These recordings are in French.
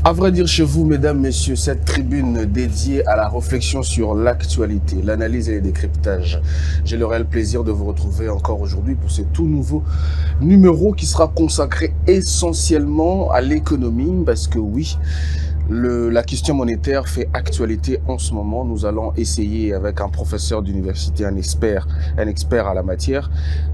À vrai dire, chez vous, mesdames, messieurs, cette tribune dédiée à la réflexion sur l'actualité, l'analyse et le décryptage. J'ai le réel plaisir de vous retrouver encore aujourd'hui pour ce tout nouveau numéro qui sera consacré essentiellement à l'économie, parce que oui, la question monétaire fait actualité en ce moment. Nous allons essayer avec un professeur d'université, un expert à la matière,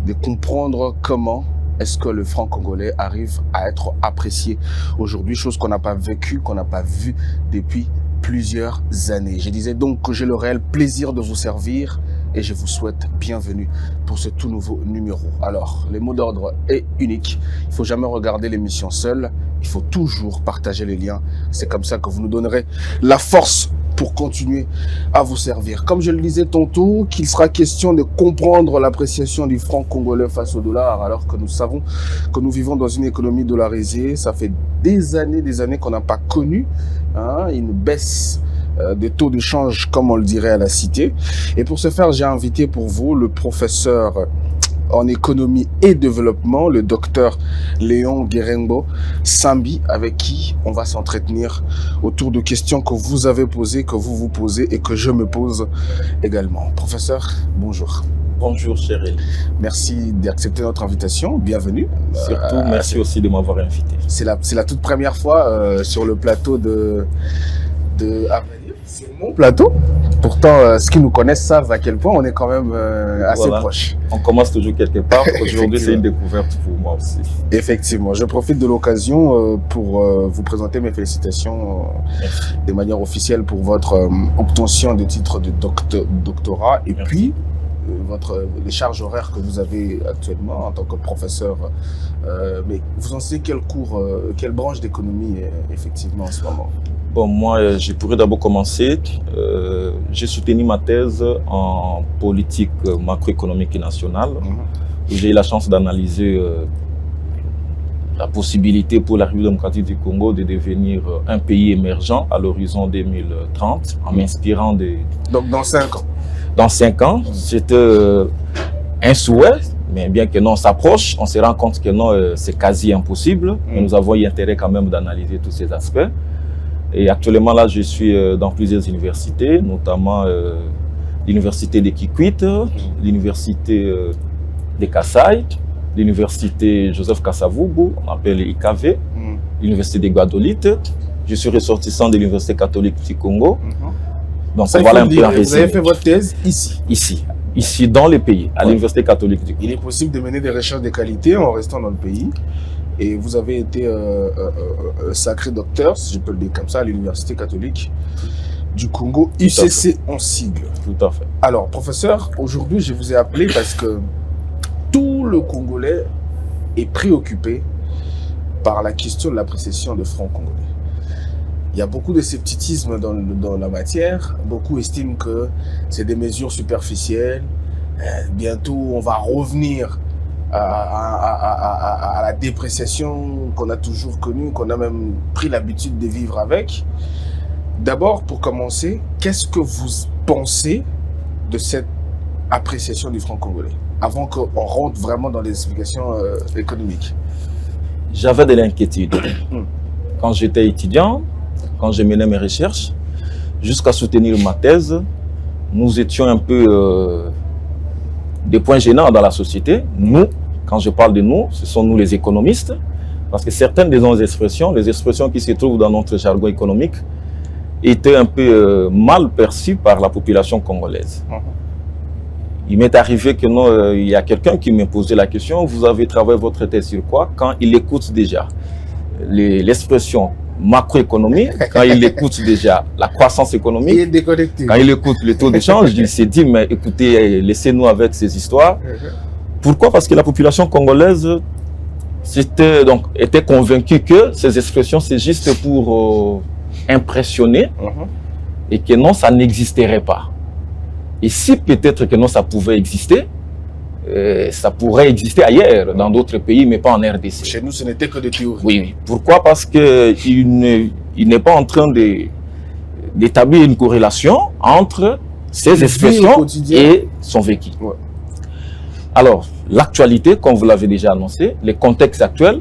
de comprendre comment est-ce que le franc congolais arrive à être apprécié aujourd'hui, chose qu'on n'a pas vécue, qu'on n'a pas vue depuis plusieurs années. Je disais donc que j'ai le réel plaisir de vous servir et je vous souhaite bienvenue pour ce tout nouveau numéro. Alors, le mot d'ordre est unique. Il ne faut jamais regarder l'émission seule. Il faut toujours partager les liens. C'est comme ça que vous nous donnerez la force pour continuer à vous servir. Comme je le disais tantôt, qu'il sera question de comprendre l'appréciation du franc congolais face au dollar, alors que nous savons que nous vivons dans une économie dollarisée. Ça fait des années qu'on n'a pas connu une baisse des taux de change, comme on le dirait à la cité. Et pour ce faire, j'ai invité pour vous le professeur en économie et développement, le docteur Léon Guérengo Sambi, avec qui on va s'entretenir autour de questions que vous avez posées, que vous vous posez et que je me pose également. Professeur, bonjour. Bonjour Cheryl. Merci d'accepter notre invitation, bienvenue. Surtout, merci aussi de m'avoir invité. C'est la toute première fois sur le plateau de c'est mon plateau. Pourtant, ceux qui nous connaissent savent à quel point on est quand même assez proches. On commence toujours quelque part. Aujourd'hui, c'est une découverte pour moi aussi. Effectivement. Je profite de l'occasion pour vous présenter mes félicitations de manière officielle pour votre obtention de titre de doctorat et puis les charges horaires que vous avez actuellement en tant que professeur. Mais vous enseignez quel cours, quelle branche d'économie effectivement en ce moment? Bon, moi, je pourrais d'abord commencer. J'ai soutenu ma thèse en politique macroéconomique et nationale. J'ai eu la chance d'analyser la possibilité pour la République démocratique du Congo de devenir un pays émergent à l'horizon 2030 en m'inspirant des... Donc dans 5 ans? Dans 5 ans, c'était un souhait, mais bien que non, on s'approche, on se rend compte que non, c'est quasi impossible. Mais nous avons eu intérêt quand même d'analyser tous ces aspects. Et actuellement, là, je suis dans plusieurs universités, notamment l'université de Kikwit, l'université de Kassai, l'université Joseph Kasavubu, on appelle IKV, l'université de Guadolite. Je suis ressortissant de l'université catholique du Congo. Donc, voilà un peu un résumé. Vous avez fait votre thèse ici? Ici, dans le pays, à l'université catholique du Congo. Il est possible de mener des recherches de qualité en restant dans le pays. Et vous avez été sacré docteur, si je peux le dire comme ça, à l'Université catholique du Congo, UCC en sigle. Tout à fait. Alors, professeur, aujourd'hui, je vous ai appelé parce que tout le Congolais est préoccupé par la question de l'appréciation de franc congolais. Il y a beaucoup de scepticisme dans la matière. Beaucoup estiment que c'est des mesures superficielles. Bientôt, on va revenir à la dépréciation qu'on a toujours connue, qu'on a même pris l'habitude de vivre avec. D'abord, pour commencer, qu'est-ce que vous pensez de cette appréciation du franc congolais, avant qu'on rentre vraiment dans les explications économiques? J'avais de l'inquiétude. Quand j'étais étudiant, quand je menais mes recherches, jusqu'à soutenir ma thèse, nous étions un peu des points gênants dans la société. Nous, quand je parle de nous, ce sont nous les économistes, parce que certaines de nos expressions, les expressions qui se trouvent dans notre jargon économique, étaient un peu mal perçues par la population congolaise. Il m'est arrivé que non, il y a quelqu'un qui me posait la question, vous avez travaillé votre thèse sur quoi? Quand il écoute déjà l'expression macroéconomie, quand il écoute déjà la croissance économique, il est déconnecté. Quand il écoute le taux de change, il s'est dit, mais écoutez, laissez-nous avec ces histoires. Pourquoi? Parce que la population congolaise était convaincue que ces expressions, c'est juste pour impressionner et que non, ça n'existerait pas. Et si peut-être que non, ça pouvait exister, ça pourrait exister ailleurs, dans d'autres pays, mais pas en RDC. Chez nous, ce n'était que des théories. Oui. Pourquoi? Parce qu'il n'est pas en train d'établir une corrélation entre ces expressions et son vécu. Alors, l'actualité, comme vous l'avez déjà annoncé, les contextes actuels,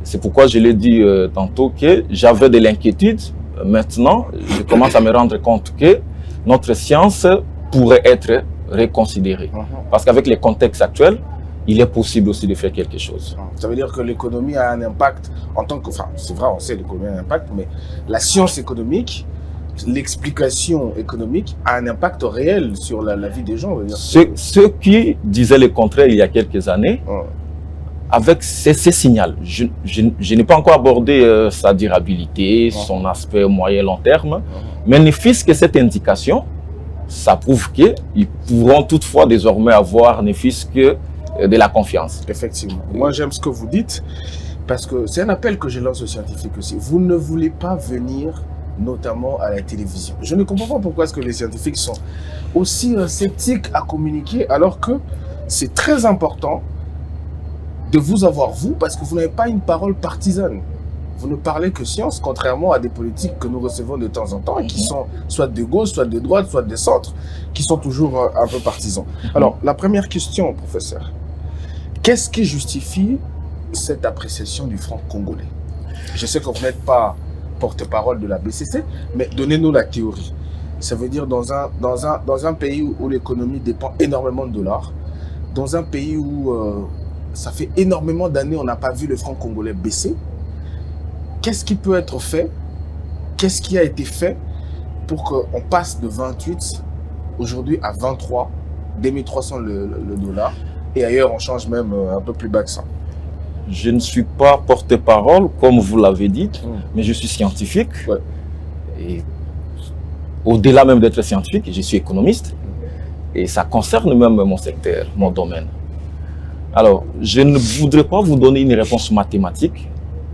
C'est pourquoi je l'ai dit tantôt que j'avais de l'inquiétude. Maintenant, je commence à me rendre compte que notre science pourrait être reconsidérée. Parce qu'avec les contextes actuels, il est possible aussi de faire quelque chose. Ça veut dire que l'économie a un impact en tant que... Enfin, c'est vrai, on sait l'économie a un impact, mais la science économique, l'explication économique a un impact réel sur la vie des gens. Ceux qui disaient le contraire il y a quelques années, avec ces signaux, je n'ai pas encore abordé sa durabilité, son aspect moyen-long terme, mais ne fût-ce que cette indication, ça prouve qu'ils pourront toutefois désormais avoir ne fût-ce que de la confiance. Effectivement. Moi, j'aime ce que vous dites, parce que c'est un appel que je lance aux scientifiques aussi. Vous ne voulez pas venir notamment à la télévision. Je ne comprends pas pourquoi est-ce que les scientifiques sont aussi sceptiques à communiquer, alors que c'est très important de vous avoir, vous, parce que vous n'avez pas une parole partisane. Vous ne parlez que science, contrairement à des politiques que nous recevons de temps en temps, et qui sont soit de gauche, soit de droite, soit de centre, qui sont toujours un peu partisans. Alors, la première question, professeur, qu'est-ce qui justifie cette appréciation du franc congolais? Je sais que vous n'êtes pas porte-parole de la BCC, mais donnez-nous la théorie. Ça veut dire dans un pays où l'économie dépend énormément de dollars, dans un pays où ça fait énormément d'années on n'a pas vu le franc congolais baisser, qu'est-ce qui peut être fait? Qu'est-ce qui a été fait pour qu'on passe de 28 aujourd'hui à 23, 2300 le dollar, et ailleurs on change même un peu plus bas que ça? Je ne suis pas porte-parole, comme vous l'avez dit, mais je suis scientifique. Et au-delà même d'être scientifique, je suis économiste. Et ça concerne même mon secteur, mon domaine. Alors, je ne voudrais pas vous donner une réponse mathématique,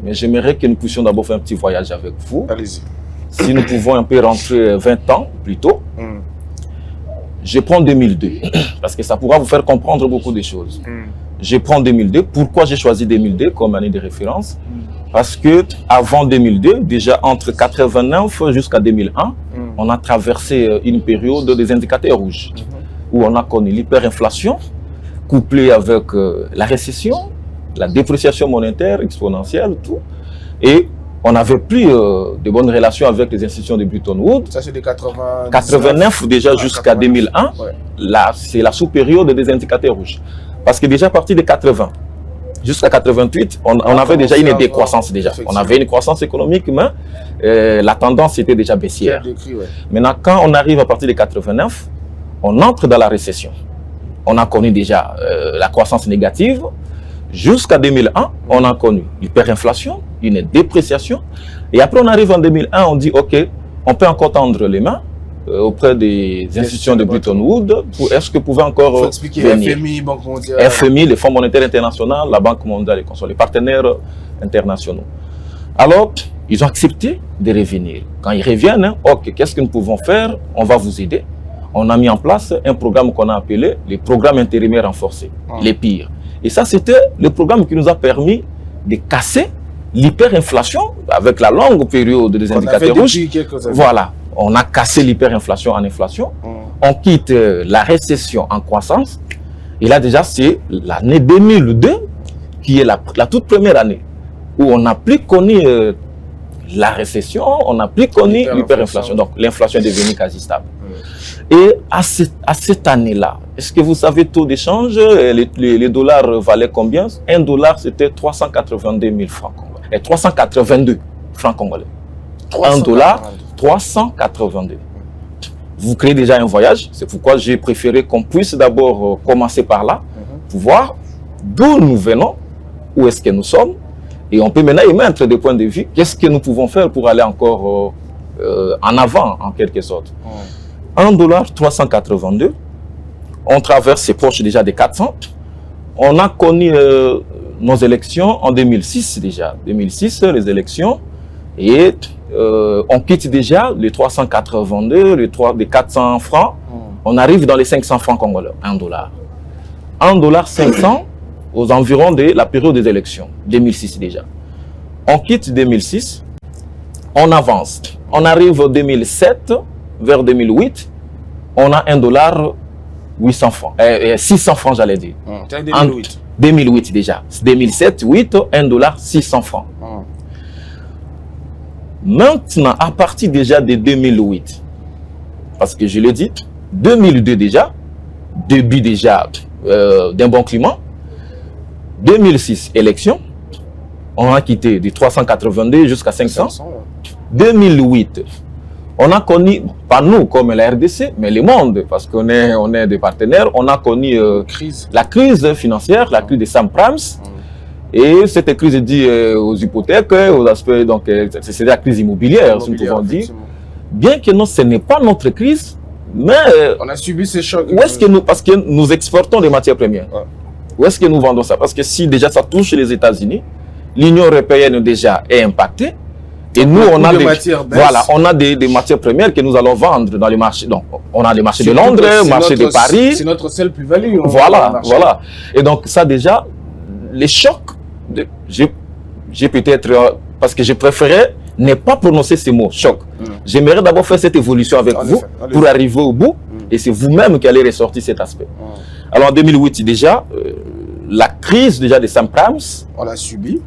mais j'aimerais que nous puissions d'abord faire un petit voyage avec vous. Allez-y. Si nous pouvons un peu rentrer 20 ans plus tôt, je prends 2002, parce que ça pourra vous faire comprendre beaucoup de choses. Je prends 2002. Pourquoi j'ai choisi 2002 comme année de référence? Parce que avant 2002, déjà entre 89 jusqu'à 2001, on a traversé une période des indicateurs rouges, où on a connu l'hyperinflation, couplée avec la récession, la dépréciation monétaire exponentielle, tout. Et on n'avait plus de bonnes relations avec les institutions de Bretton Woods. Ça, c'est de 89 déjà jusqu'à 2001. Là, c'est la sous-période des indicateurs rouges. Parce que déjà à partir de 80 jusqu'à 88, on avait déjà une décroissance déjà. On avait une croissance économique, mais la tendance était déjà baissière. Maintenant, quand on arrive à partir de 89, on entre dans la récession. On a connu déjà la croissance négative. Jusqu'à 2001, on a connu l'hyperinflation, une dépréciation. Et après, on arrive en 2001, on dit, OK, on peut encore tendre les mains auprès des institutions de Bretton Woods. Est-ce que vous pouvez encore venir? FMI, Banque mondiale. FMI, le Fonds monétaire international, la Banque mondiale et consorts, les partenaires internationaux. Alors, ils ont accepté de revenir. Quand ils reviennent, OK, qu'est-ce que nous pouvons faire? On va vous aider. On a mis en place un programme qu'on a appelé les programmes intérimaires renforcés, les PIR. Et ça, c'était le programme qui nous a permis de casser l'hyperinflation avec la longue période des indicateurs rouges. Voilà, on a cassé l'hyperinflation en inflation. On quitte la récession en croissance. Et là, déjà, c'est l'année 2002 qui est la toute première année où on n'a plus connu la récession, on n'a plus connu l'hyperinflation. Donc, l'inflation est devenue quasi stable. Et à cette année-là, est-ce que vous savez le taux d'échange? Les dollars valaient combien? Un dollar, c'était 382 000 francs congolais. Et 382 francs congolais. Un dollar, 382. Vous créez déjà un voyage. C'est pourquoi j'ai préféré qu'on puisse d'abord commencer par là, pour voir d'où nous venons, où est-ce que nous sommes. Et on peut maintenant émettre des points de vue. Qu'est-ce que nous pouvons faire pour aller encore en avant, en quelque sorte? 1 dollar 382, on traverse, c'est proche déjà des 400. On a connu nos élections en 2006 déjà. 2006, les élections, et on quitte déjà les 382, les 400 francs. On arrive dans les 500 francs congolais, 1 dollar. 1 dollar 500 aux environs de la période des élections, 2006 déjà. On quitte 2006, on avance. On arrive en 2007, vers 2008, on a 1 dollar 800 francs, 600 francs j'allais dire. 2008. 2008 déjà. 2007, 8, 1 dollar 600 francs. Maintenant, à partir déjà de 2008, parce que je l'ai dit, 2002 déjà, début déjà d'un bon climat. 2006, élection, on a quitté de 382 jusqu'à 500. 2008, on a connu, pas nous comme la RDC, mais le monde, parce qu'on est des partenaires, on a connu la crise financière, la crise des subprimes. Et cette crise est due aux hypothèques, aux aspects, donc c'est la crise immobilière, si nous pouvons dire. Bien que non, ce n'est pas notre crise, mais on a subi ces chocs. Où est-ce que nous, parce que nous exportons des matières premières. Où est-ce que nous vendons ça? Parce que si déjà ça touche les États-Unis, l'Union européenne déjà est impactée. Et nous, on a des matières premières que nous allons vendre dans les marchés. Donc, on a les marchés de Londres, le marché de Paris. C'est notre seule plus-value. Voilà. Et donc, ça déjà, les chocs, j'ai peut-être, parce que je préférais ne pas prononcer ces mots, choc. J'aimerais d'abord faire cette évolution avec vous pour arriver au bout. Et c'est vous-même qui allez ressortir cet aspect. Alors, en 2008, déjà, la crise déjà des subprimes. On l'a subi.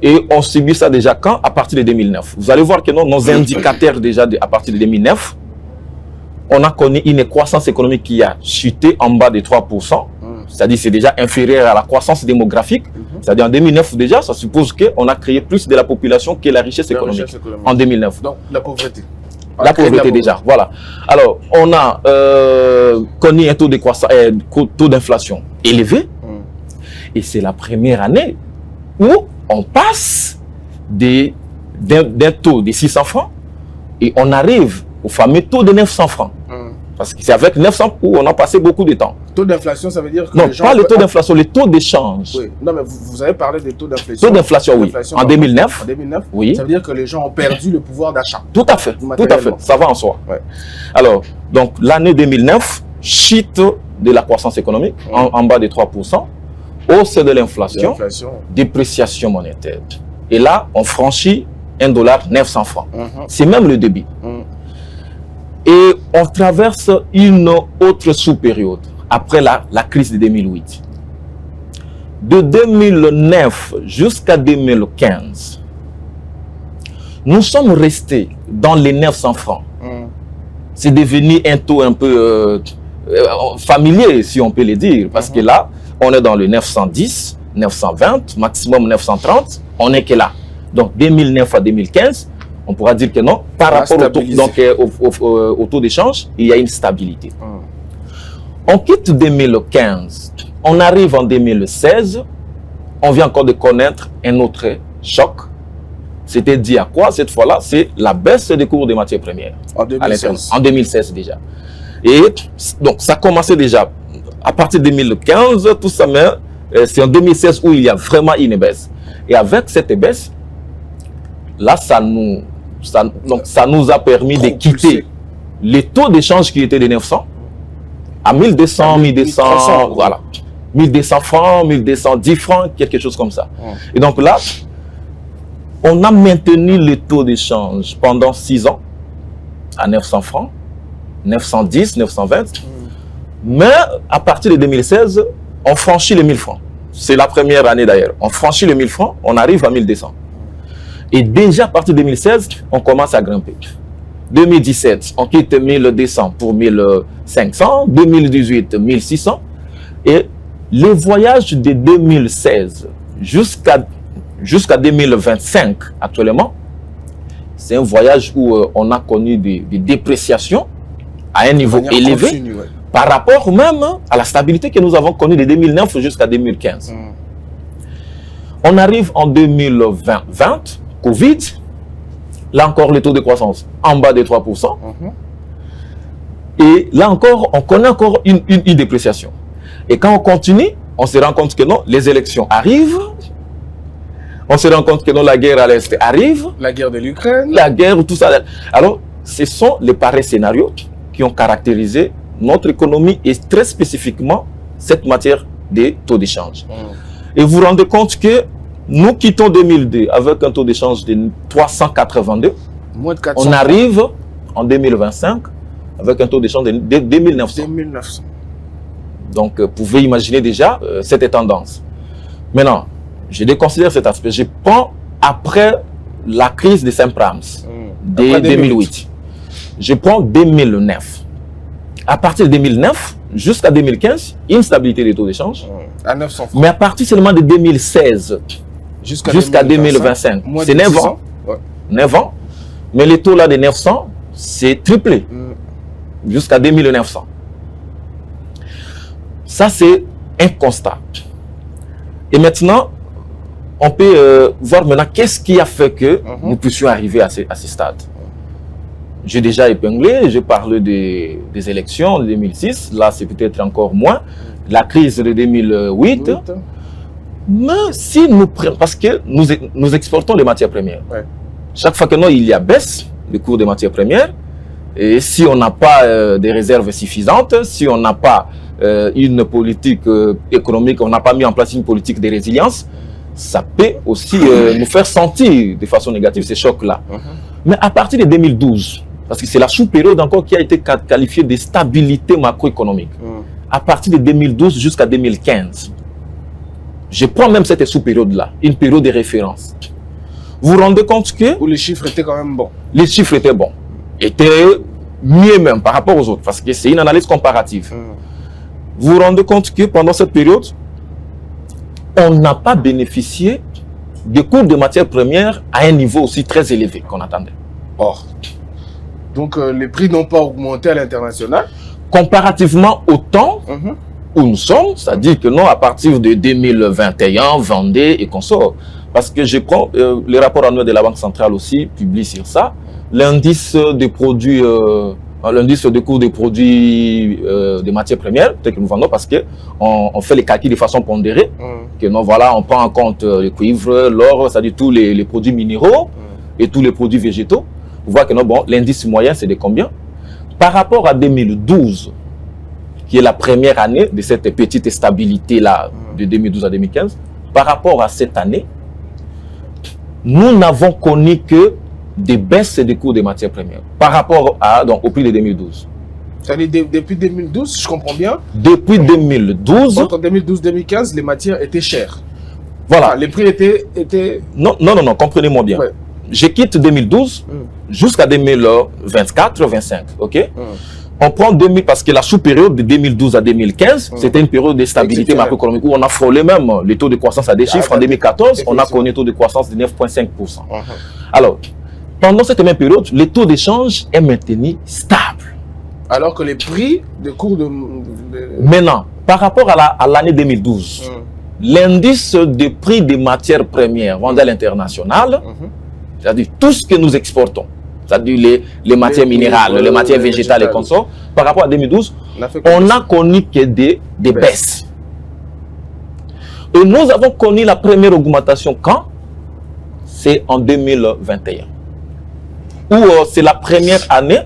Et on subit ça déjà quand? À partir de 2009. Vous allez voir que nos indicateurs déjà à partir de 2009, on a connu une croissance économique qui a chuté en bas de 3%. C'est-à-dire c'est déjà inférieur à la croissance démographique. C'est-à-dire en 2009 déjà, ça suppose qu'on a créé plus de la population que la richesse économique. En 2009. Donc la pauvreté. La pauvreté déjà, voilà. Alors, on a connu un taux de croissance, taux d'inflation élevé. Et c'est la première année où on passe d'un taux de 600 francs et on arrive au fameux taux de 900 francs. Parce que c'est avec 900 où on a passé beaucoup de temps. Taux d'inflation, ça veut dire que non, pas le taux d'inflation, le taux d'échange. Oui. Non, mais vous avez parlé des taux d'inflation. Taux d'inflation, oui. En 2009. En 2009, oui. Ça veut dire que les gens ont perdu le pouvoir d'achat. Tout à fait, ça va en soi. Ouais. Alors, donc l'année 2009, chute de la croissance économique en bas de 3%, hausse de l'inflation, dépréciation monétaire. Et là, on franchit 1 dollar 900 francs. C'est même le débit. Et on traverse une autre sous-période, après la crise de 2008. De 2009 jusqu'à 2015, nous sommes restés dans les 900 francs. C'est devenu un taux un peu familier, si on peut le dire, parce que là, on est dans le 910, 920, maximum 930, on n'est que là. Donc 2009 à 2015, on pourra dire que non, par rapport au taux d'échange, il y a une stabilité. On quitte 2015, on arrive en 2016, on vient encore de connaître un autre choc. C'était dit à quoi cette fois-là? C'est la baisse des cours des matières premières. En 2016. En 2016 déjà. Et donc ça commençait déjà à partir de 2015, tout ça, mais c'est en 2016 où il y a vraiment une baisse. Et avec cette baisse, là, ça nous a permis de quitter les taux d'échange qui étaient de 900 à 1200, 1200, voilà. 1200 francs, 1210 francs, quelque chose comme ça. Et donc là, on a maintenu le taux d'échange pendant 6 ans à 900 francs, 910, 920. Mais à partir de 2016, on franchit les 1000 francs. C'est la première année d'ailleurs. On franchit les 1000 francs, on arrive à 1200. Et déjà à partir de 2016, on commence à grimper. 2017, on quitte 1200 pour 1500. 2018, 1600. Et le voyage de 2016 jusqu'à 2025 actuellement, c'est un voyage où on a connu des dépréciations à un niveau élevé par rapport même à la stabilité que nous avons connue de 2009 jusqu'à 2015. On arrive en 2020, Covid, là encore le taux de croissance en bas de 3%. Et là encore, on connaît encore une dépréciation. Et quand on continue, on se rend compte que non, les élections arrivent. On se rend compte que non, la guerre à l'Est arrive. La guerre de l'Ukraine. La guerre, tout ça. Alors, ce sont les pareils scénarios qui ont caractérisé notre économie et très spécifiquement cette matière des taux d'échange. Et vous vous rendez compte que nous quittons 2002 avec un taux d'échange de 382. Moins de 400. On arrive en 2025 avec un taux d'échange de 2900. 2900. Donc, vous pouvez imaginer déjà cette tendance. Maintenant, je déconsidère cet aspect. Je prends après la crise des subprimes de 2008. Je prends 2009. À partir de 2009 jusqu'à 2015, instabilité des taux d'échange. À 900 francs. Mais à partir seulement de 2016 jusqu'à 2025, c'est 9 ans. Ouais. 9 ans. Mais les taux là de 900, c'est triplé jusqu'à 2900. Ça, c'est un constat. Et maintenant, on peut voir maintenant qu'est-ce qui a fait que nous puissions arriver à ce stade. J'ai déjà épinglé, je parle des élections de 2006, là c'est peut-être encore moins, la crise de 2008. Mais si nous prenons, parce que nous exportons des matières premières. Ouais. Chaque fois que il y a baisse du cours des matières premières, et si on n'a pas des réserves suffisantes, si on n'a pas une politique économique, on n'a pas mis en place une politique de résilience, ça peut aussi nous faire sentir de façon négative ces chocs-là. Mais à partir de 2012, parce que c'est la sous-période encore qui a été qualifiée de stabilité macroéconomique, à partir de 2012 jusqu'à 2015, je prends même cette sous-période-là, une période de référence. Vous vous rendez compte que... Où les chiffres étaient quand même bons. Les chiffres étaient bons. Étaient mieux même par rapport aux autres, parce que c'est une analyse comparative. Vous vous rendez compte que pendant cette période, on n'a pas bénéficié des cours de matières premières à un niveau aussi très élevé qu'on attendait. Or, donc les prix n'ont pas augmenté à l'international. Comparativement au temps où nous sommes, c'est-à-dire que non, à partir de 2021, 2022 et qu'on sort. Parce que je prends le rapport annuel de la Banque centrale aussi, publie sur ça, l'indice des produits, l'indice de cours des produits des matières premières, peut-être que nous vendons parce qu'on fait les calculs de façon pondérée, que non, voilà, on prend en compte le cuivre, l'or, c'est-à-dire tous les produits minéraux et tous les produits végétaux. Vous voyez que non, bon, l'indice moyen, c'est de combien? Par rapport à 2012, qui est la première année de cette petite stabilité-là, de 2012 à 2015, par rapport à cette année, nous n'avons connu que des baisses des cours des matières premières par rapport au prix de 2012. C'est-à-dire depuis 2012, je comprends bien. Depuis 2012. Entre 2012-2015, les matières étaient chères. Voilà. Les prix étaient... Non, comprenez-moi bien. Ouais. Je quitte 2012 jusqu'à 2024-25, ok? On prend 2000 parce que la sous-période de 2012 à 2015, c'était une période de stabilité macroéconomique où on a frôlé même les taux de croissance à des chiffres. En 2014, on a connu un taux de croissance de 9,5%. Alors, pendant cette même période, le taux d'échange est maintenu stable. Alors que les prix de cours de... Maintenant, par rapport à l'année 2012, l'indice de prix des matières premières vendues à l'international, c'est-à-dire tout ce que nous exportons, c'est-à-dire les matières minérales, les matières végétales et consorts, par rapport à 2012, on n'a connu que des baisses. Et nous avons connu la première augmentation quand? C'est en 2021. Où c'est la première année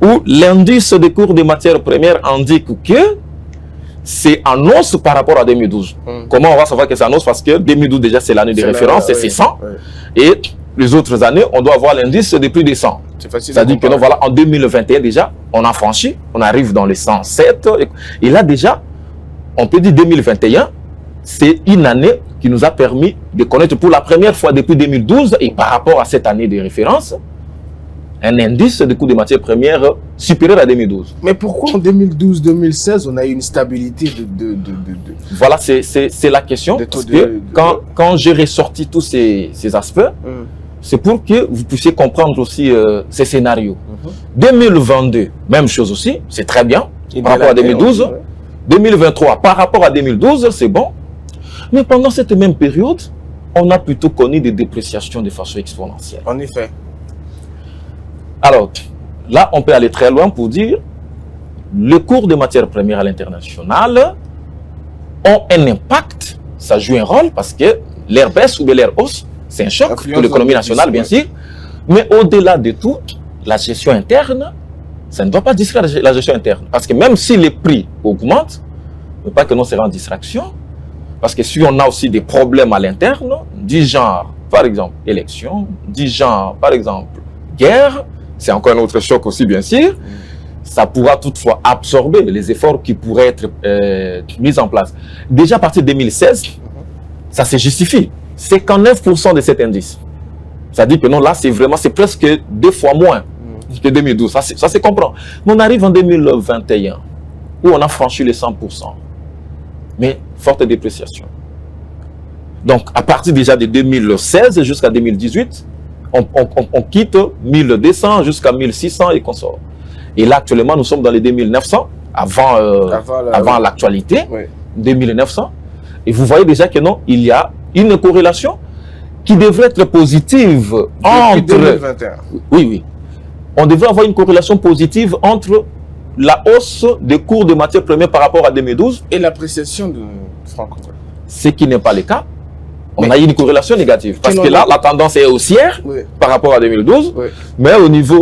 où l'indice des cours des matières premières indique que c'est en hausse par rapport à 2012. Comment on va savoir que c'est en hausse? Parce que 2012 déjà c'est l'année de référence, c'est 100. Et les autres années, on doit avoir l'indice de plus de 100. C'est-à-dire que non, voilà, en 2021 déjà, on a franchi, on arrive dans les 107. Et là déjà, on peut dire 2021, c'est une année qui nous a permis de connaître pour la première fois depuis 2012 et par rapport à cette année de référence, un indice de coût des matières premières supérieur à 2012. Mais pourquoi en 2012-2016, on a eu une stabilité Voilà, c'est la question. Parce que quand j'ai ressorti tous ces aspects, c'est pour que vous puissiez comprendre aussi ces scénarios. 2022, même chose aussi, c'est très bien par rapport à 2012. 2023, par rapport à 2012, c'est bon. Mais pendant cette même période, on a plutôt connu des dépréciations de façon exponentielle. En effet. Alors, là, on peut aller très loin pour dire le cours des matières premières à l'international ont un impact, ça joue un rôle parce que l'air baisse ou bien l'air hausse, c'est un choc pour l'économie nationale, bien sûr. Mais au-delà de tout, la gestion interne, ça ne doit pas distraire la gestion interne. Parce que même si les prix augmentent, ne pas que non sera en distraction. Parce que si on a aussi des problèmes à l'interne, du genre, par exemple, élection, du genre, par exemple, guerre, c'est encore un autre choc aussi, bien sûr. Ça pourra toutefois absorber les efforts qui pourraient être mis en place. Déjà à partir de 2016, ça se justifie. 59% de cet indice. Ça dit que non, là, c'est presque 2 fois moins que 2012. Ça se comprend. Mais on arrive en 2021, où on a franchi les 100%. Mais forte dépréciation. Donc, à partir déjà de 2016 jusqu'à 2018, on quitte 1200 jusqu'à 1600 et qu'on sort. Et là, actuellement, nous sommes dans les 2900, avant l'actualité, oui. 2900. Et vous voyez déjà que non, il y a une corrélation qui devrait être positive depuis 2021. Oui. On devrait avoir une corrélation positive entre la hausse des cours de matières premières par rapport à 2012 et l'appréciation de franc. Ce qui n'est pas le cas. On a eu une corrélation négative. Parce que là, la tendance est haussière par rapport à 2012. Oui. Mais au niveau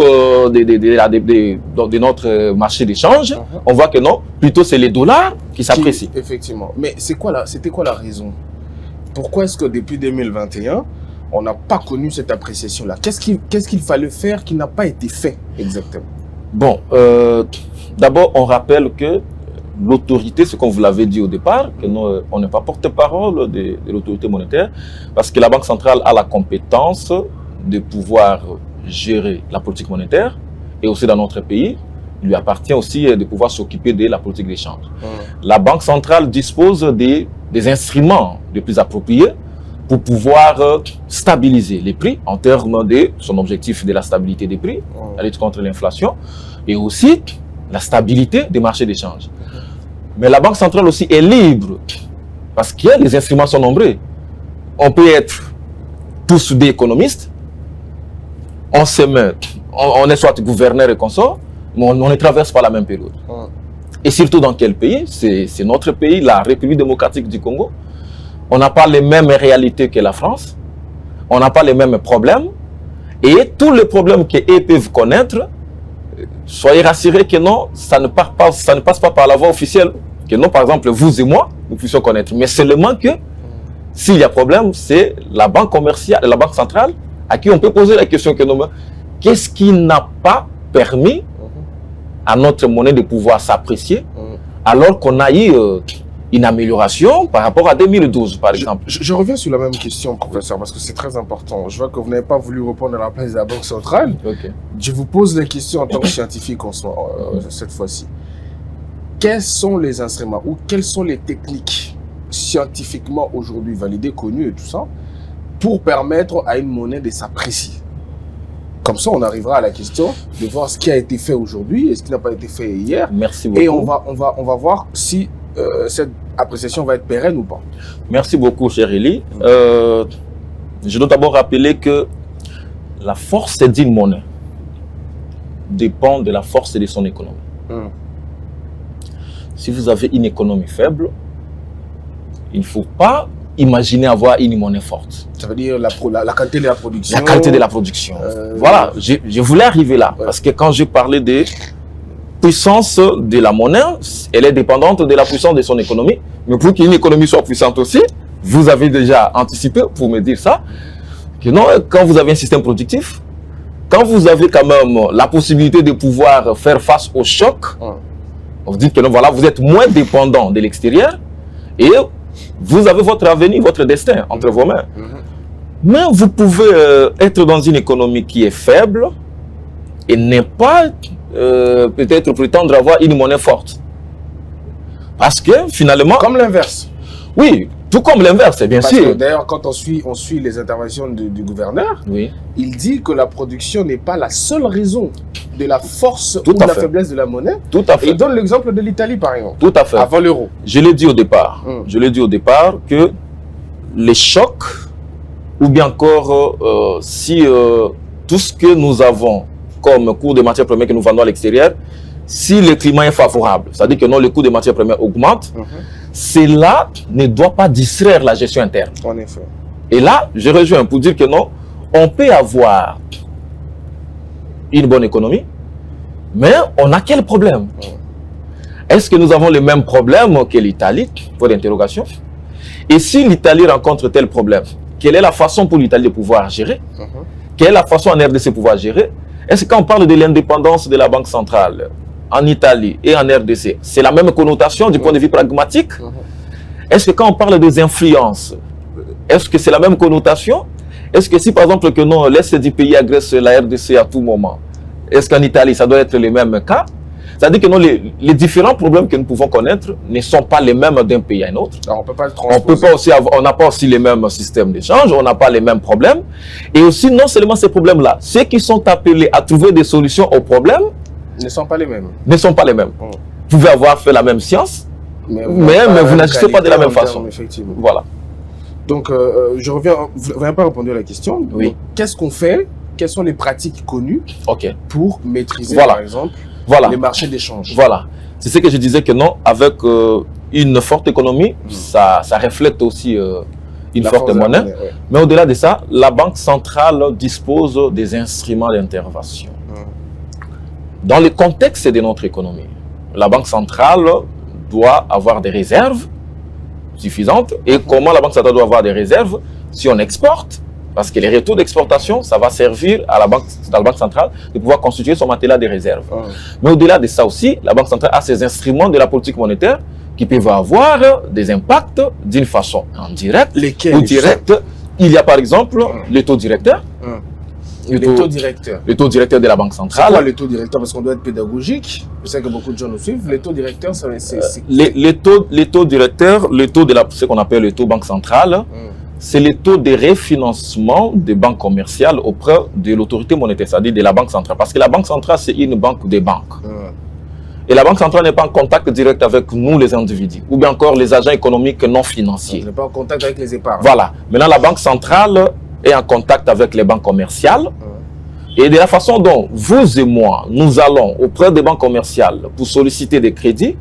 de notre marché d'échange, on voit que non, plutôt c'est les dollars qui s'apprécient. Effectivement. Mais c'était quoi la raison? Pourquoi est-ce que depuis 2021, on n'a pas connu cette appréciation-là? Qu'est-ce qu'il fallait faire qui n'a pas été fait exactement? Bon, d'abord, on rappelle que l'autorité, ce qu'on vous l'avait dit au départ, que nous, on n'est pas porte-parole de l'autorité monétaire, parce que la Banque centrale a la compétence de pouvoir gérer la politique monétaire, et aussi dans notre pays, il lui appartient aussi de pouvoir s'occuper de la politique d'échange. La Banque centrale dispose des instruments les plus appropriés pour pouvoir stabiliser les prix en termes de son objectif de la stabilité des prix, la lutte contre l'inflation, et aussi la stabilité des marchés d'échange. Mais la Banque centrale aussi est libre, parce que les instruments sont nombreux. On peut être tous des économistes, on est soit gouverneur et consort, mais on ne traverse pas la même période. Et surtout dans quel pays? C'est notre pays, la République démocratique du Congo. On n'a pas les mêmes réalités que la France, on n'a pas les mêmes problèmes, et tous les problèmes qu'eux peuvent connaître, soyez rassurés que non, ça ne passe pas par la voie officielle. Que non, par exemple, vous et moi, nous puissions connaître. Mais seulement que, s'il y a problème, c'est la banque commerciale, la banque centrale, à qui on peut poser la question que non, qu'est-ce qui n'a pas permis à notre monnaie de pouvoir s'apprécier, alors qu'on a eu une amélioration par rapport à 2012, par exemple. Je reviens sur la même question, professeur, parce que c'est très important. Je vois que vous n'avez pas voulu répondre à la place de la Banque centrale. Okay. Je vous pose la question en tant que scientifique cette fois-ci. Quels sont les instruments ou quelles sont les techniques scientifiquement aujourd'hui validées, connues et tout ça, pour permettre à une monnaie de s'apprécier? Comme ça, on arrivera à la question de voir ce qui a été fait aujourd'hui et ce qui n'a pas été fait hier. Merci beaucoup. Et on va voir si cette appréciation va être pérenne ou pas. Merci beaucoup, cher Eli. Je dois d'abord rappeler que la force d'une monnaie dépend de la force de son économie. Si vous avez une économie faible, il ne faut pas imaginer avoir une monnaie forte. Ça veut dire la qualité de la production. La qualité de la production. Voilà, je voulais arriver là. Parce que quand je parlais de puissance de la monnaie, elle est dépendante de la puissance de son économie. Mais pour qu'une économie soit puissante aussi, vous avez déjà anticipé pour me dire ça, que non, quand vous avez un système productif, quand vous avez quand même la possibilité de pouvoir faire face au choc, vous dites que non, voilà, vous êtes moins dépendant de l'extérieur et vous avez votre avenir, votre destin entre vos mains. Mais vous pouvez être dans une économie qui est faible et ne pas peut-être prétendre avoir une monnaie forte. Parce que finalement... Comme l'inverse. Oui, tout comme l'inverse, bien sûr. D'ailleurs, quand on suit les interventions du gouverneur, il dit que la production n'est pas la seule raison de la force ou de la faiblesse de la monnaie. Tout à fait. Il donne l'exemple de l'Italie, par exemple. Tout à fait. Avant l'euro. Je l'ai dit au départ. Je l'ai dit au départ que les chocs, ou bien encore si tout ce que nous avons comme cours de matières premières que nous vendons à l'extérieur, si le climat est favorable, c'est-à-dire que non, le coût des matières premières augmente, cela ne doit pas distraire la gestion interne. En effet. Et là, je rejoins pour dire que non, on peut avoir une bonne économie, mais on a quel problème? Est-ce que nous avons les mêmes problèmes que l'Italie? Pour l'interrogation. Et si l'Italie rencontre tel problème, quelle est la façon pour l'Italie de pouvoir gérer? Quelle est la façon en RDC de pouvoir gérer? Est-ce que quand on parle de l'indépendance de la Banque centrale en Italie et en RDC, c'est la même connotation du point de vue pragmatique? Est-ce que quand on parle des influences Est-ce que c'est la même connotation? Est-ce que si par exemple que non, l'Est du pays agresse la RDC à tout moment, est-ce qu'en Italie ça doit être le même cas? C'est-à-dire que non, les différents problèmes que nous pouvons connaître ne sont pas les mêmes d'un pays à un autre. Alors, on peut pas le On peut pas aussi avoir, on n'a pas aussi les mêmes systèmes d'échange, on n'a pas les mêmes problèmes. Et aussi, non seulement ces problèmes-là, ceux qui sont appelés à trouver des solutions aux problèmes ne sont pas les mêmes. Ne sont pas les mêmes. Vous pouvez avoir fait la même science, mais vous n'agissez pas de la même façon. Effectivement. Voilà. Donc, je reviens, vous n'avez pas répondu à la question. Oui. Qu'est-ce qu'on fait? Quelles sont les pratiques connues pour maîtriser, par exemple, les marchés d'échange? Voilà. C'est ce que je disais que non, avec une forte économie, ça reflète aussi une forte monnaie. Mais au-delà de ça, la Banque centrale dispose des instruments d'intervention. Dans le contexte de notre économie, la Banque centrale doit avoir des réserves suffisantes. Et comment la Banque centrale doit avoir des réserves? Si on exporte, parce que les retours d'exportation, ça va servir à la Banque centrale de pouvoir constituer son matelas de réserves. Mais au-delà de ça aussi, la Banque centrale a ses instruments de la politique monétaire qui peuvent avoir des impacts d'une façon indirecte ou directe. Il y a par exemple le taux directeur. Le taux directeur de la Banque centrale. C'est quoi le taux directeur? Parce qu'on doit être pédagogique. Je sais que beaucoup de gens nous suivent. Le taux directeur, c'est... Les taux directeurs, le taux de ce qu'on appelle le taux Banque centrale, c'est le taux de refinancement des banques commerciales auprès de l'autorité monétaire, c'est-à-dire de la Banque centrale. Parce que la Banque centrale, c'est une banque des banques. Et la Banque centrale n'est pas en contact direct avec nous, les individus, ou bien encore les agents économiques non financiers. Elle n'est pas en contact avec les épargnes. Voilà. Maintenant, la Banque centrale est en contact avec les banques commerciales. Et de la façon dont vous et moi, nous allons auprès des banques commerciales pour solliciter des crédits,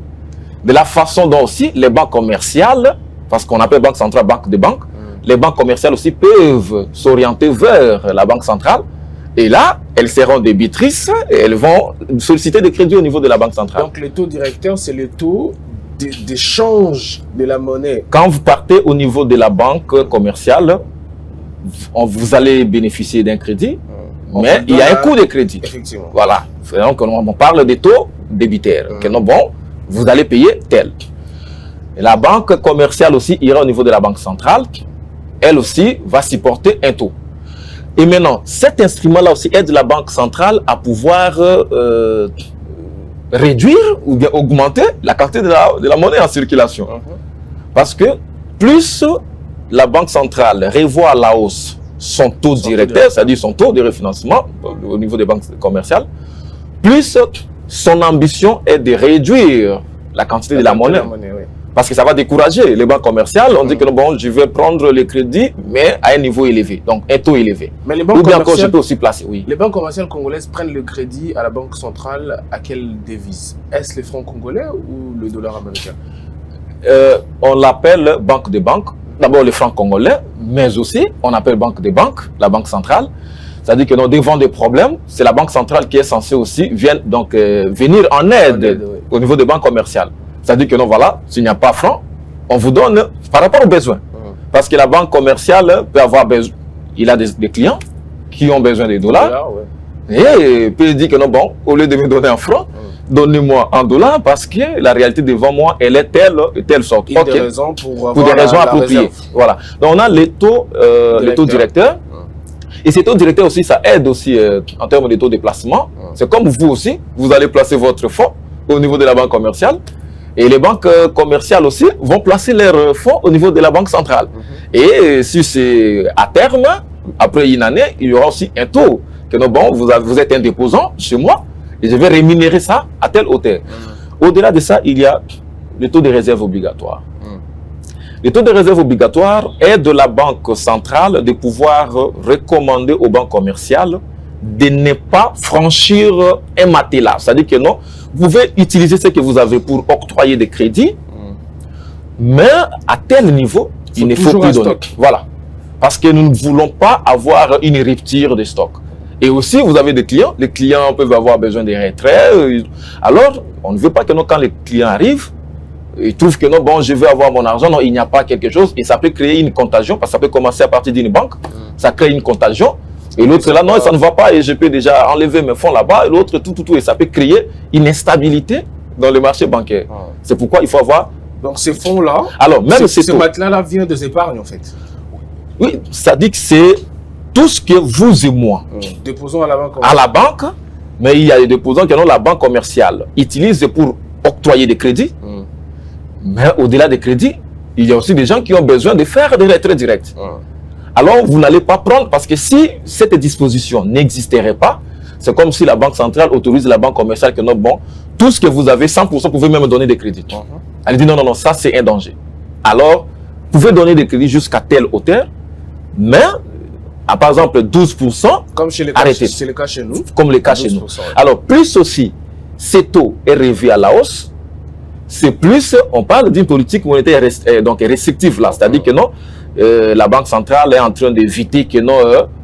de la façon dont aussi les banques commerciales, parce qu'on appelle Banque centrale banque des banques, les banques commerciales aussi peuvent s'orienter vers la Banque centrale. Et là, elles seront débitrices et elles vont solliciter des crédits au niveau de la Banque centrale. Donc, le taux directeur, c'est le taux d'échange de la monnaie. Quand vous partez au niveau de la banque commerciale, vous allez bénéficier d'un crédit, mais il y a un coût de crédit. Effectivement. Voilà. Donc, on parle des taux débitaires. Bon, vous allez payer tel. Et la banque commerciale aussi ira au niveau de la Banque centrale. Elle aussi va supporter un taux. Et maintenant, cet instrument-là aussi aide la Banque centrale à pouvoir réduire ou bien augmenter la quantité de la monnaie en circulation. Parce que plus la Banque centrale revoit à la hausse son taux directeur, c'est-à-dire son taux de refinancement au niveau des banques commerciales, plus son ambition est de réduire la quantité de la monnaie. Parce que ça va décourager les banques commerciales. On dit que bon, je vais prendre les crédits, mais à un niveau élevé, donc un taux élevé. Mais les banques ou bien encore, je peux aussi placer, oui. Les banques commerciales congolaises prennent le crédit à la Banque centrale à quelle devise? Est-ce les francs congolais ou le dollar américain? On l'appelle banque des banques. D'abord les francs congolais, mais aussi on appelle banque des banques, la Banque centrale. C'est-à-dire que devant des problèmes, c'est la Banque centrale qui est censée aussi venir en aide au niveau des banques commerciales. C'est-à-dire que voilà, s'il n'y a pas franc, on vous donne par rapport aux besoins. Parce que la banque commerciale peut avoir besoin, il a des clients qui ont besoin des dollars. Et peut dire que non, bon, au lieu de me donner un franc, donnez-moi un dollar parce que la réalité devant moi, elle est telle et telle sorte. Des raisons pour des raisons appropriées. Voilà. Donc on a les taux directeurs. Et ces taux directeurs aussi, ça aide aussi en termes de taux de placement. C'est comme vous aussi, vous allez placer votre fonds au niveau de la banque commerciale. Et les banques commerciales aussi vont placer leurs fonds au niveau de la Banque centrale. Et si c'est à terme, après une année, il y aura aussi un taux. Que bon, vous êtes un déposant chez moi et je vais rémunérer ça à telle hauteur. Au-delà de ça, il y a le taux de réserve obligatoire. Le taux de réserve obligatoire est de la Banque centrale de pouvoir recommander aux banques commerciales de ne pas franchir un matelas. C'est-à-dire que non, vous pouvez utiliser ce que vous avez pour octroyer des crédits, mais à tel niveau, il ne faut plus donner. Voilà. Parce que nous ne voulons pas avoir une rupture de stock. Et aussi, vous avez des clients. Les clients peuvent avoir besoin de retraits. Alors, on ne veut pas que non, quand les clients arrivent, ils trouvent que non, bon, je vais avoir mon argent. Non, il n'y a pas quelque chose. Et ça peut créer une contagion, parce que ça peut commencer à partir d'une banque. Ça crée une contagion. Et l'autre là, non, ça ne va pas et je peux déjà enlever mes fonds là-bas. Et l'autre, tout. Et ça peut créer une instabilité dans le marché bancaire. C'est pourquoi il faut avoir... Donc ces fonds-là, alors même ce matelas-là vient des épargnes en fait. Oui, ça dit que c'est tout ce que vous et moi déposons à la banque. À la banque, mais il y a des déposants que la banque commerciale utilise pour octroyer des crédits. Mais au-delà des crédits, il y a aussi des gens qui ont besoin de faire des retraits directs. Alors, vous n'allez pas prendre, parce que si cette disposition n'existerait pas, c'est comme si la Banque centrale autorise la banque commerciale que non, bon, tout ce que vous avez, 100%, vous pouvez même donner des crédits. Elle dit non, non, non, ça c'est un danger. Alors, vous pouvez donner des crédits jusqu'à telle hauteur, mais, à par exemple, 12%, comme chez les arrêtez. C'est le cas chez nous. Comme le cas chez nous. Alors, plus aussi, ces taux est revu à la hausse, c'est plus, on parle d'une politique monétaire donc restrictive là, c'est-à-dire que non, la Banque centrale est en train d'éviter que non,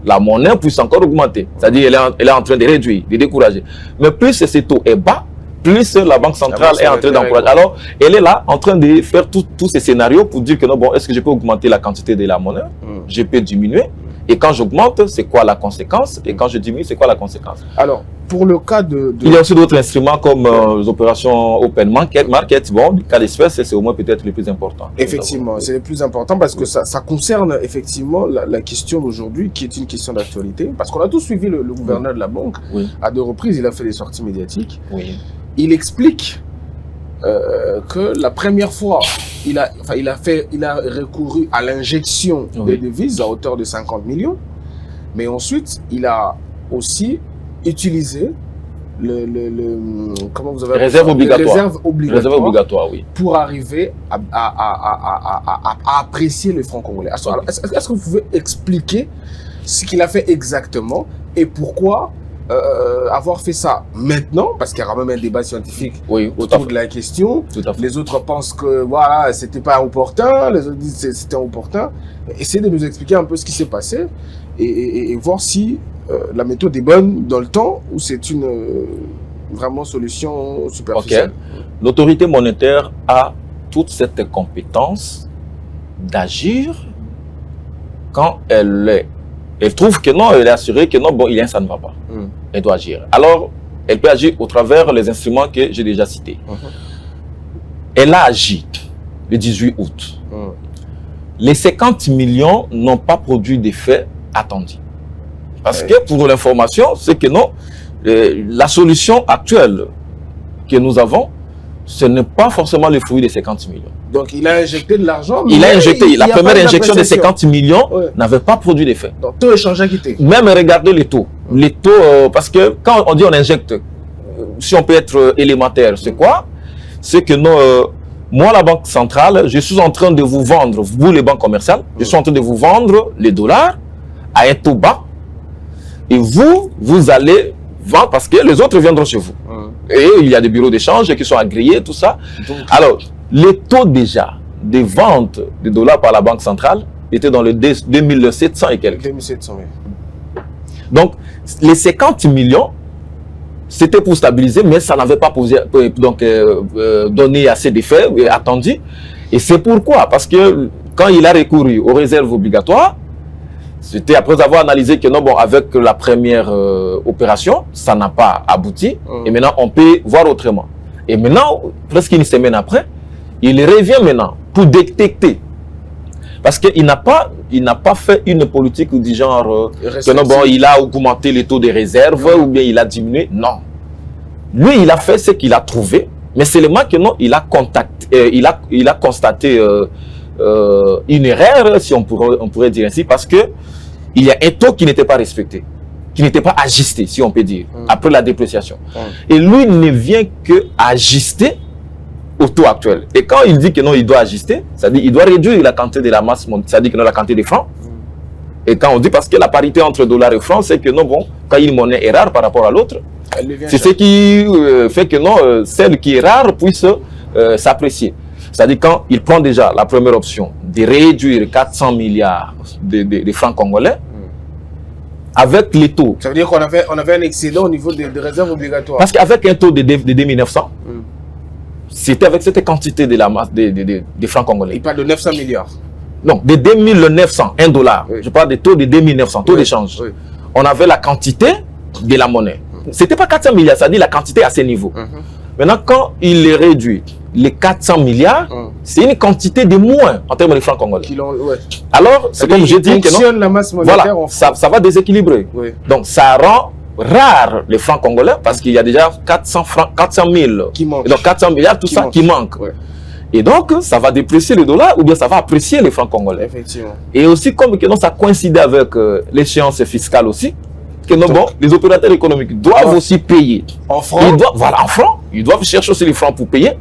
la monnaie puisse encore augmenter. C'est-à-dire elle est en train de réduire, de décourager. Mais plus ce taux est bas, plus la Banque centrale est en train d'encourager. Alors, elle est là en train de faire tous ces scénarios pour dire que non, bon, est-ce que je peux augmenter la quantité de la monnaie? Je peux diminuer. Et quand j'augmente, c'est quoi la conséquence? Et quand je diminue, c'est quoi la conséquence? Alors, pour le cas de... Il y a aussi d'autres instruments comme les opérations open market. Bon, le cas d'espèce, c'est au moins peut-être le plus important. Effectivement, c'est le plus important parce que ça concerne effectivement la question d'aujourd'hui qui est une question d'actualité. Parce qu'on a tous suivi le gouverneur de la banque. À 2 reprises, il a fait des sorties médiatiques. Il explique que la première fois, il a recouru à l'injection des devises à hauteur de 50 millions. Mais ensuite, il a aussi utilisé comment vous avez réserve obligatoire. Réserve obligatoire, oui. Pour arriver à apprécier le franc congolais. Est-ce que vous pouvez expliquer ce qu'il a fait exactement et pourquoi avoir fait ça maintenant, parce qu'il y a quand même un débat scientifique autour de la question. Les autres pensent que voilà, c'était pas opportun, les autres disent que c'était opportun. Essayez de nous expliquer un peu ce qui s'est passé et voir si la méthode est bonne dans le temps ou c'est une vraiment solution superficielle. L'autorité monétaire a toute cette compétence d'agir quand elle trouve que non, elle est assurée que non, bon, ça ne va pas. Elle doit agir. Alors, elle peut agir au travers les instruments que j'ai déjà cités. Elle a agi le 18 août. Les 50 millions n'ont pas produit d'effet attendu. Parce que pour l'information, c'est que non, la solution actuelle que nous avons, ce n'est pas forcément le fruit des 50 millions. Donc, il a injecté de l'argent. Il a injecté. La première injection de 50 millions n'avait pas produit d'effet. Donc, taux échangé quitté. Même regardez les taux. Les taux, parce que quand on dit on injecte, si on peut être élémentaire, c'est quoi? C'est que non, moi, la Banque centrale, je suis en train de vous vendre, vous les banques commerciales, je suis en train de vous vendre les dollars à un taux bas. Et vous allez vendre parce que les autres viendront chez vous. Et il y a des bureaux d'échange qui sont agréés, tout ça. Alors, les taux déjà de vente de dollars par la Banque centrale étaient dans le 2700 et quelques. 2700, oui. Donc, les 50 millions, c'était pour stabiliser, mais ça n'avait pas donné assez d'effets attendus. Et c'est pourquoi, parce que quand il a recouru aux réserves obligatoires, c'était après avoir analysé que non, bon, avec la première opération, ça n'a pas abouti. Et maintenant, on peut voir autrement. Et maintenant, presque une semaine après, il revient maintenant pour détecter. Parce qu'il n'a pas fait une politique du genre que non, bon, il a augmenté les taux de réserve ou bien il a diminué. Non. Lui, il a fait ce qu'il a trouvé, mais seulement que non, il a constaté une erreur, si on pourrait dire ainsi, parce que il y a un taux qui n'était pas respecté, qui n'était pas ajusté, si on peut dire, après la dépréciation. Et lui ne vient que ajuster au taux actuel. Et quand il dit que non, il doit ajuster, c'est-à-dire il doit réduire la quantité de la masse, c'est-à-dire que non, la quantité des francs. Et quand on dit, parce que la parité entre dollars et francs, c'est que non, bon, quand une monnaie est rare par rapport à l'autre, c'est ce qui fait que non, celle qui est rare puisse s'apprécier. C'est-à-dire quand il prend déjà la première option de réduire 400 milliards de francs congolais, avec les taux. Ça veut dire qu'on avait un excédent au niveau des réserves obligatoires. Parce qu'avec un taux de 2900, c'était avec cette quantité de la masse des francs congolais. Il parle de 900 milliards. Non, de 2900, $1. Je parle des taux de 2900, taux d'échange. On avait la quantité de la monnaie. C'était pas 400 milliards, ça dit la quantité à ces niveaux. Maintenant, quand il les réduit, les 400 milliards, c'est une quantité de moins en termes de francs congolais. Alors, c'est comme je dis que non, la masse monétaire voilà, ça va déséquilibrer. Donc, ça rend rare les francs congolais parce qu'il y a déjà 400 000 qui manquent. Donc 400 milliards, tout ça qui manque. Et donc, ça va déprécier le dollar ou bien ça va apprécier les francs congolais. Effectivement. Et aussi, comme que non, ça coïncide avec l'échéance fiscale aussi, que non, bon, les opérateurs économiques doivent aussi payer. En francs. Voilà, en francs. Ils doivent chercher aussi les francs pour payer.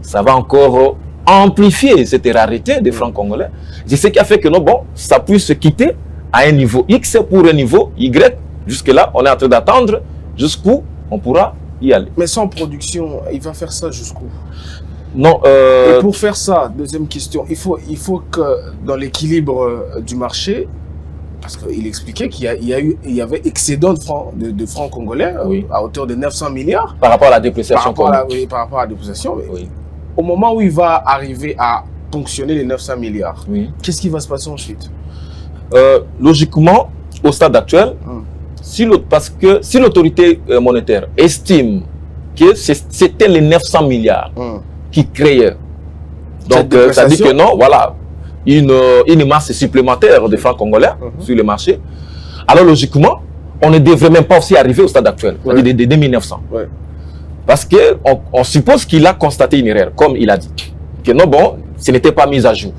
Ça va encore amplifier cette rareté des francs congolais. C'est ce qui a fait que non, bon, ça puisse se quitter à un niveau X pour un niveau Y. Jusque-là, on est en train d'attendre jusqu'où on pourra y aller. Mais sans production, il va faire ça jusqu'où? Non. Et pour faire ça, deuxième question, il faut que dans l'équilibre du marché, parce qu'il expliquait qu'il y avait excédent de francs congolais à hauteur de 900 milliards. Par rapport à la dépréciation. Par rapport à la dépréciation. Oui. Au moment où il va arriver à ponctionner les 900 milliards, qu'est-ce qui va se passer ensuite? Logiquement, au stade actuel, parce que si l'autorité monétaire estime que c'était les 900 milliards qui créaient, donc ça dit que non, voilà, une masse supplémentaire de francs congolais sur le marché, alors logiquement, on ne devrait même pas aussi arriver au stade actuel, c'est-à-dire de 1900. Parce qu'on suppose qu'il a constaté une erreur, comme il a dit, que non, bon, ce n'était pas mis à jour.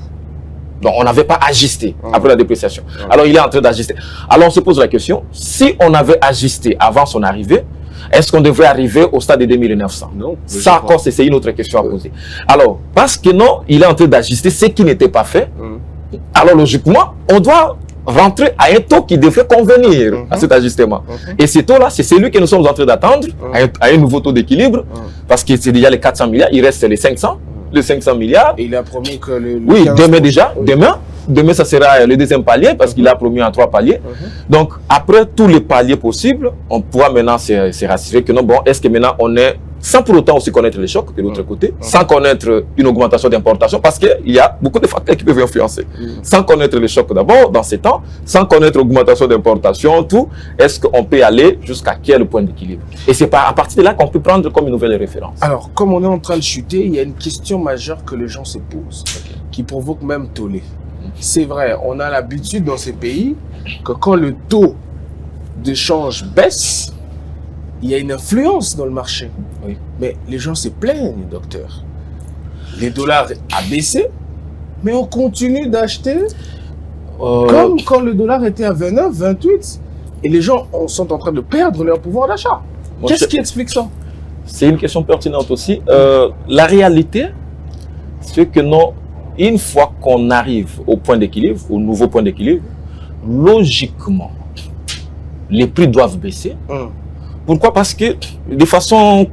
Donc, on n'avait pas ajusté après la dépréciation. Alors, il est en train d'ajuster. Alors, on se pose la question, si on avait ajusté avant son arrivée, est-ce qu'on devrait arriver au stade de 2900? Non. Ça, encore, c'est une autre question à poser. Alors, parce que non, il est en train d'ajuster ce qui n'était pas fait. Alors, logiquement, on doit rentrer à un taux qui devrait convenir à cet ajustement. Et ce taux-là, c'est celui que nous sommes en train d'attendre, à un nouveau taux d'équilibre, parce que c'est déjà les 400 milliards, il reste les 500. Les 500 milliards. Et il a promis que le oui, demain déjà. Demain, ça sera le deuxième palier parce qu'il a promis en 3 paliers. Donc, après tous les paliers possibles, on pourra maintenant se rassurer que non, bon, est-ce que maintenant on est, sans pour autant aussi connaître les chocs de l'autre côté, sans connaître une augmentation d'importation, parce qu'il y a beaucoup de facteurs qui peuvent influencer. Sans connaître les chocs d'abord, dans ces temps, sans connaître l'augmentation d'importation, tout, est-ce qu'on peut aller jusqu'à quel point d'équilibre? Et c'est à partir de là qu'on peut prendre comme une nouvelle référence. Alors, comme on est en train de chuter, il y a une question majeure que les gens se posent, qui provoque même tollé. C'est vrai, on a l'habitude dans ces pays que quand le taux de change baisse, il y a une influence dans le marché. Mais les gens se plaignent, docteur. Les dollars ont baissé, mais on continue d'acheter comme quand le dollar était à 29, 28. Et les gens sont en train de perdre leur pouvoir d'achat. Qu'est-ce qui explique ça? C'est une question pertinente aussi. La réalité, c'est que non, une fois qu'on arrive au point d'équilibre, au nouveau point d'équilibre, logiquement, les prix doivent baisser. Pourquoi? Parce que de façon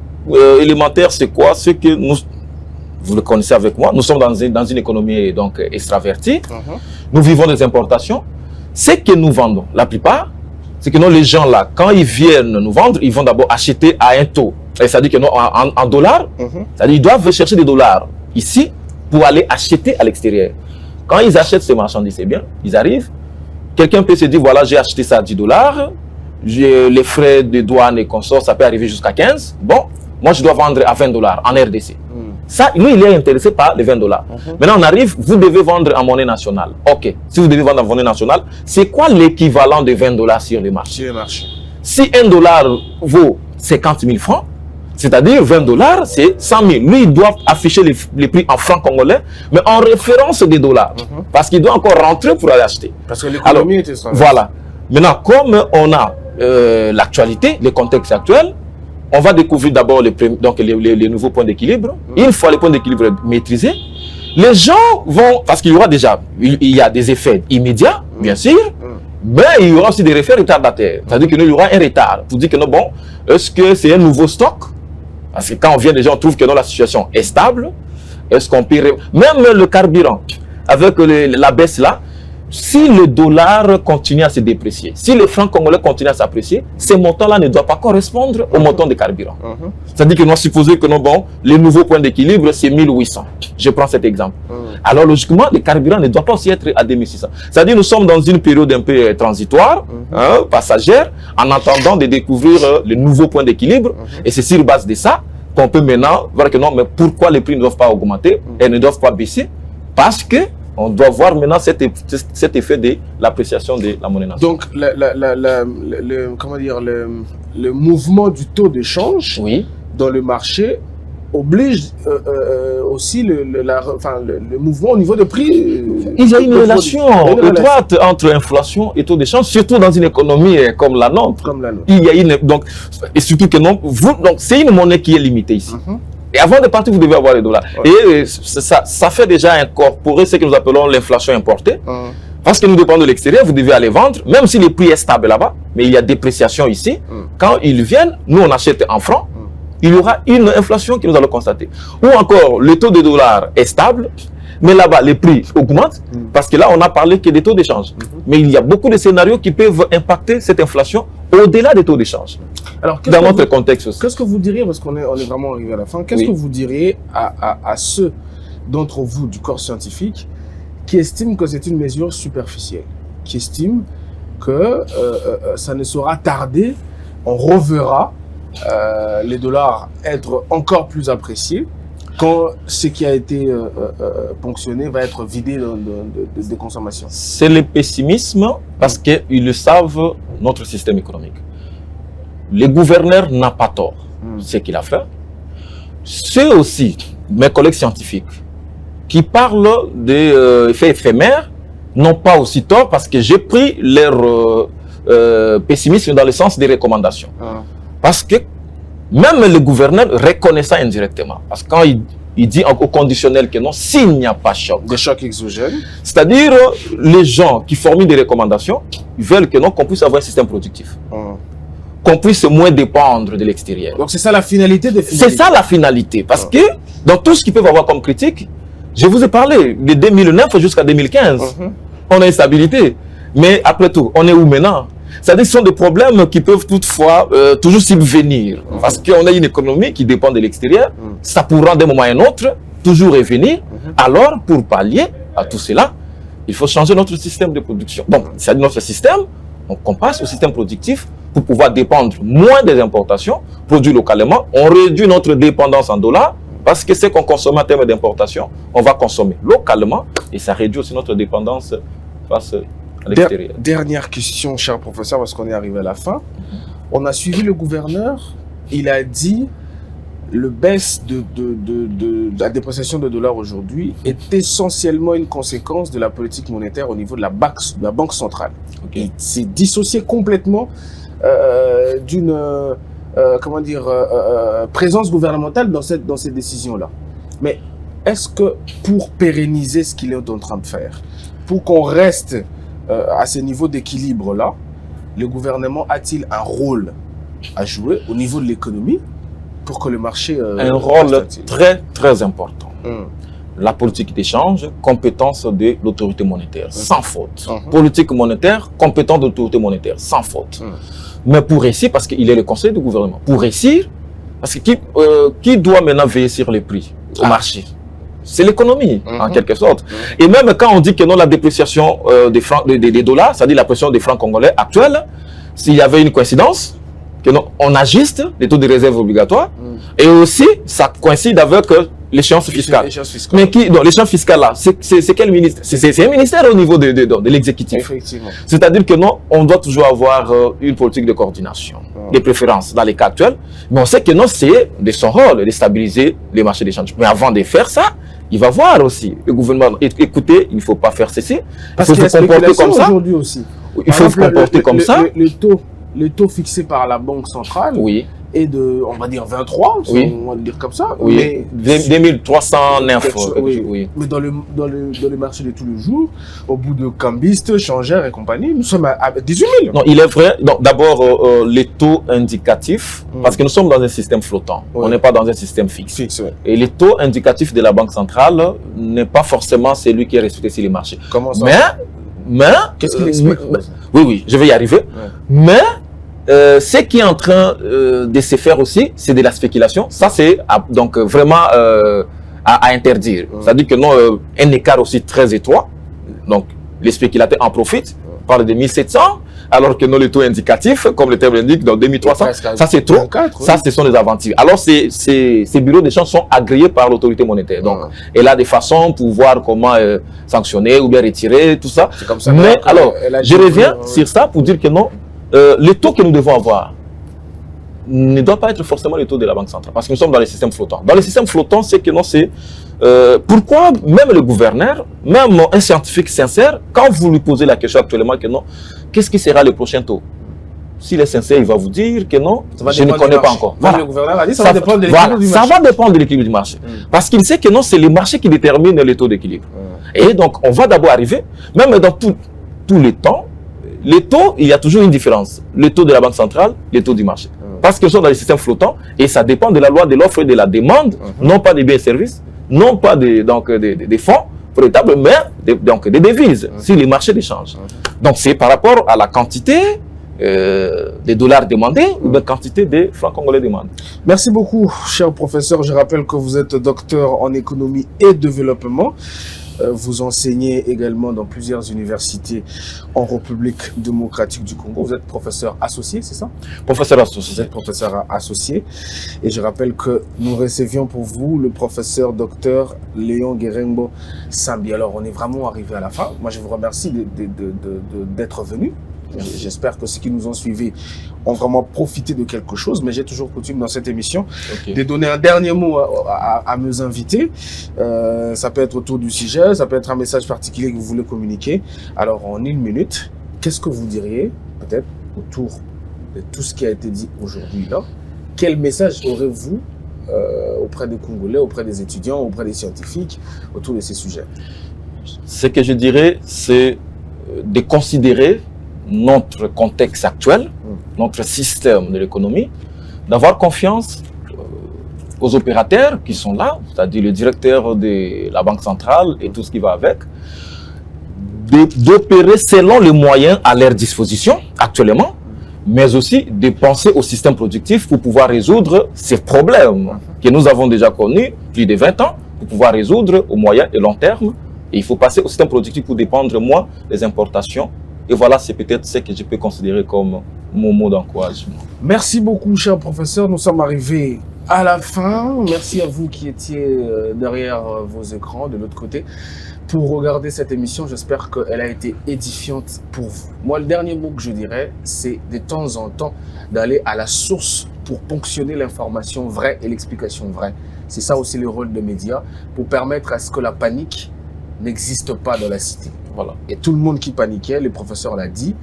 élémentaire, c'est quoi? C'est que nous, vous le connaissez avec moi, nous sommes dans une économie donc extravertie. Nous vivons des importations. Ce que nous vendons, la plupart, c'est que non, les gens là, quand ils viennent nous vendre, ils vont d'abord acheter à un taux. Et ça dit que non, en dollars, ça dit ils doivent chercher des dollars ici pour aller acheter à l'extérieur. Quand ils achètent ces marchandises, c'est bien, ils arrivent. Quelqu'un peut se dire, voilà, j'ai acheté ça à 10 $. Les frais de douane et consorts, ça peut arriver jusqu'à 15. Bon, moi, je dois vendre à 20 $ en RDC. Ça, lui, il est intéressé par les 20 $. Maintenant, on arrive, vous devez vendre en monnaie nationale. OK. Si vous devez vendre en monnaie nationale, c'est quoi l'équivalent de 20 $ sur le marché? Sur le marché. Si 1 $ vaut 50 000 francs, c'est-à-dire 20 $, c'est 100 000. Lui, il doit afficher les prix en francs congolais, mais en référence des dollars. Parce qu'il doit encore rentrer pour aller acheter. Parce que l'économie était ça. Voilà. Maintenant, comme on a l'actualité, le contexte actuel, on va découvrir d'abord les nouveaux points d'équilibre. Une fois les points d'équilibre maîtrisés, les gens vont, parce qu'il y aura déjà, il y a des effets immédiats, bien sûr, mais il y aura aussi des effets retardataires. C'est-à-dire qu'il y aura un retard pour dire que non, bon, est-ce que c'est un nouveau stock? Parce que quand on vient déjà, on trouve que non, la situation est stable. Est-ce qu'on peut... Même le carburant, avec la baisse là, si le dollar continue à se déprécier, si les francs congolais continuent à s'apprécier, ces montants-là ne doivent pas correspondre aux montants de carburant. C'est-à-dire que nous supposons que non, bon, les nouveaux points d'équilibre, c'est 1800. Je prends cet exemple. Alors, logiquement, les carburants ne doivent pas aussi être à 2600. C'est-à-dire que nous sommes dans une période un peu transitoire, passagère, en attendant de découvrir le nouveau point d'équilibre. Et c'est sur base de ça qu'on peut maintenant voir que non, mais pourquoi les prix ne doivent pas augmenter et ne doivent pas baisser? Parce que on doit voir maintenant cet effet de l'appréciation de la monnaie nationale. Donc, le mouvement du taux de change dans le marché oblige aussi le mouvement au niveau des prix. Il y a une relation étroite entre inflation et taux de change, surtout dans une économie comme la nôtre. Il y a donc, et surtout que non, donc c'est une monnaie qui est limitée ici. Et avant de partir, vous devez avoir les dollars. Et ça fait déjà incorporer ce que nous appelons l'inflation importée. Parce que nous dépendons de l'extérieur, vous devez aller vendre, même si le prix est stable là-bas, mais il y a dépréciation ici. Quand ils viennent, nous on achète en francs, il y aura une inflation que nous allons constater. Ou encore, le taux de dollar est stable, mais là-bas, les prix augmentent, parce que là, on a parlé que des taux d'échange. Mais il y a beaucoup de scénarios qui peuvent impacter cette inflation au-delà des taux d'échange. Alors, dans notre contexte aussi. Qu'est-ce que vous diriez, parce qu'on est vraiment arrivé à la fin, qu'est-ce que vous diriez à ceux d'entre vous du corps scientifique qui estiment que c'est une mesure superficielle, qui estiment que ça ne sera tarder, on reverra les dollars être encore plus appréciés quand ce qui a été ponctionné va être vidé de consommation? C'est le pessimisme parce qu'ils le savent, notre système économique. Le gouverneur n'a pas tort, ce qu'il a fait. Ceux aussi, mes collègues scientifiques, qui parlent des effets éphémères, n'ont pas aussi tort parce que j'ai pris leur pessimisme dans le sens des recommandations. Parce que même le gouverneur reconnaît ça indirectement. Parce que quand il dit au conditionnel que non, s'il n'y a pas choc. Des chocs exogènes. C'est-à-dire, les gens qui formulent des recommandations, ils veulent que non, qu'on puisse avoir un système productif. Qu'on puisse moins dépendre de l'extérieur. Donc c'est ça la finalité des finalités. C'est ça la finalité. Parce que dans tout ce qu'ils peuvent avoir comme critique, je vous ai parlé de 2009 jusqu'à 2015. On a une stabilité. Mais après tout, on est où maintenant? C'est-à-dire que ce sont des problèmes qui peuvent toutefois toujours subvenir. Parce qu'on a une économie qui dépend de l'extérieur. Ça pourra d'un moment à un autre toujours revenir. Alors, pour pallier à tout cela, il faut changer notre système de production. Donc, c'est-à-dire notre système, on passe au système productif pour pouvoir dépendre moins des importations, produire localement. On réduit notre dépendance en dollars parce que ce qu'on consomme en termes d'importation, on va consommer localement et ça réduit aussi notre dépendance face à l'extérieur. Dernière question, cher professeur, parce qu'on est arrivé à la fin. On a suivi le gouverneur, il a dit le baisse de la dépréciation de dollars aujourd'hui est essentiellement une conséquence de la politique monétaire au niveau de la banque centrale. Il s'est dissocié complètement d'une présence gouvernementale dans ces décisions-là. Mais est-ce que pour pérenniser ce qu'il est en train de faire, pour qu'on reste à ce niveau d'équilibre-là, le gouvernement a-t-il un rôle à jouer au niveau de l'économie pour que le marché... un rôle très, très important. La politique d'échange, compétence de l'autorité monétaire, sans faute. Politique monétaire, compétence de l'autorité monétaire, sans faute. Mais pour réussir, parce qu'il est le conseil du gouvernement, pour réussir, parce que qui doit maintenant veiller sur les prix au marché? C'est l'économie, en quelque sorte. Et même quand on dit que non, la dépréciation des dollars, c'est-à-dire la pression des francs congolais actuels, s'il y avait une coïncidence, que non, on ajuste les taux de réserve obligatoires, et aussi, ça coïncide avec l'échéance fiscale. Mais l'échéance fiscale là, c'est quel ministre? C'est un ministère au niveau de l'exécutif. C'est-à-dire que non, on doit toujours avoir une politique de coordination, des préférences dans les cas actuels, mais on sait que non, c'est de son rôle de stabiliser les marchés d'échange. Mais avant de faire ça, il va voir aussi le gouvernement, écoutez, il ne faut pas faire cesser, il faut se comporter comme ça. Aussi. Il faut se comporter comme ça. Le taux fixé par la Banque centrale est de, on va dire, 23, on va le dire comme ça. Mais 2309. Mais dans le marché de tous les jours, au bout de cambistes, changeurs et compagnie, nous sommes à 18 000. Non, il est vrai. D'abord, les taux indicatifs, parce que nous sommes dans un système flottant. On n'est pas dans un système fixe. Et les taux indicatifs de la Banque centrale n'est pas forcément celui qui est respecté sur les marchés. Comment ça? Mais qu'est-ce qu'il explique? Oui, je vais y arriver. Mais ce qui est en train de se faire aussi, c'est de la spéculation. Ça, c'est donc vraiment à interdire. C'est-à-dire que non, un écart aussi très étroit. Donc, les spéculateurs en profitent. On parle de 1700. alors que non, le taux indicatif, comme le terme l'indique, dans 2300, ça c'est trop. 24, oui. Ça, ce sont des aventures. Alors, ces bureaux d'échange sont agréés par l'autorité monétaire. Donc, elle a des façons pour voir comment sanctionner ou bien retirer, tout ça. C'est comme ça. Mais alors, je reviens sur ça pour dire que non, les taux que nous devons avoir ne doit pas être forcément le taux de la Banque centrale, parce que nous sommes dans les systèmes flottants. Dans les systèmes flottants, c'est que non, c'est pourquoi même le gouverneur, même un scientifique sincère, quand vous lui posez la question actuellement que non, qu'est-ce qui sera le prochain taux? S'il est sincère, il va vous dire que non, je ne connais pas encore. Voilà. Le gouverneur a dit ça va dépendre de l'équilibre du marché. Ça va dépendre de l'équilibre du marché. Parce qu'il sait que non, c'est le marché qui détermine le taux d'équilibre. Et donc, on va d'abord arriver, même dans tous les temps, les taux, il y a toujours une différence. Le taux de la Banque centrale, le taux du marché. Parce qu'ils sont dans les systèmes flottants et ça dépend de la loi de l'offre et de la demande, non pas des biens et services, non pas des fonds prêtables, mais des devises, sur les marchés d'échange. Donc, c'est par rapport à la quantité des dollars demandés ou la quantité des francs congolais demandés. Merci beaucoup, cher professeur. Je rappelle que vous êtes docteur en économie et développement. Vous enseignez également dans plusieurs universités en République démocratique du Congo. Vous êtes professeur associé, c'est ça? Professeur associé. Vous êtes professeur associé. Et je rappelle que nous recevions pour vous le professeur docteur Léon Guérengo Sambi. Alors, on est vraiment arrivé à la fin. Moi, je vous remercie d'être venu. J'espère que ceux qui nous ont suivis ont vraiment profité de quelque chose, mais j'ai toujours coutume dans cette émission de donner un dernier mot à mes invités. Ça peut être autour du sujet, ça peut être un message particulier que vous voulez communiquer. Alors en 1 minute, qu'est-ce que vous diriez peut-être autour de tout ce qui a été dit aujourd'hui là? Quel message aurez-vous auprès des Congolais, auprès des étudiants, auprès des scientifiques autour de ces sujets? Ce que je dirais, c'est de considérer notre contexte actuel, notre système de l'économie, d'avoir confiance aux opérateurs qui sont là, c'est-à-dire le directeur de la Banque centrale et tout ce qui va avec, d'opérer selon les moyens à leur disposition actuellement, mais aussi de penser au système productif pour pouvoir résoudre ces problèmes que nous avons déjà connus plus de 20 ans, pour pouvoir résoudre au moyen et long terme. Et il faut passer au système productif pour dépendre moins des importations. Et voilà, c'est peut-être ce que je peux considérer comme mon mot d'encouragement. Merci beaucoup, cher professeur. Nous sommes arrivés à la fin. Merci à vous qui étiez derrière vos écrans, de l'autre côté, pour regarder cette émission. J'espère qu'elle a été édifiante pour vous. Moi, le dernier mot que je dirais, c'est de temps en temps d'aller à la source pour ponctionner l'information vraie et l'explication vraie. C'est ça aussi le rôle des médias, pour permettre à ce que la panique n'existe pas dans la cité. Voilà. Et tout le monde qui paniquait, le professeur l'a dit,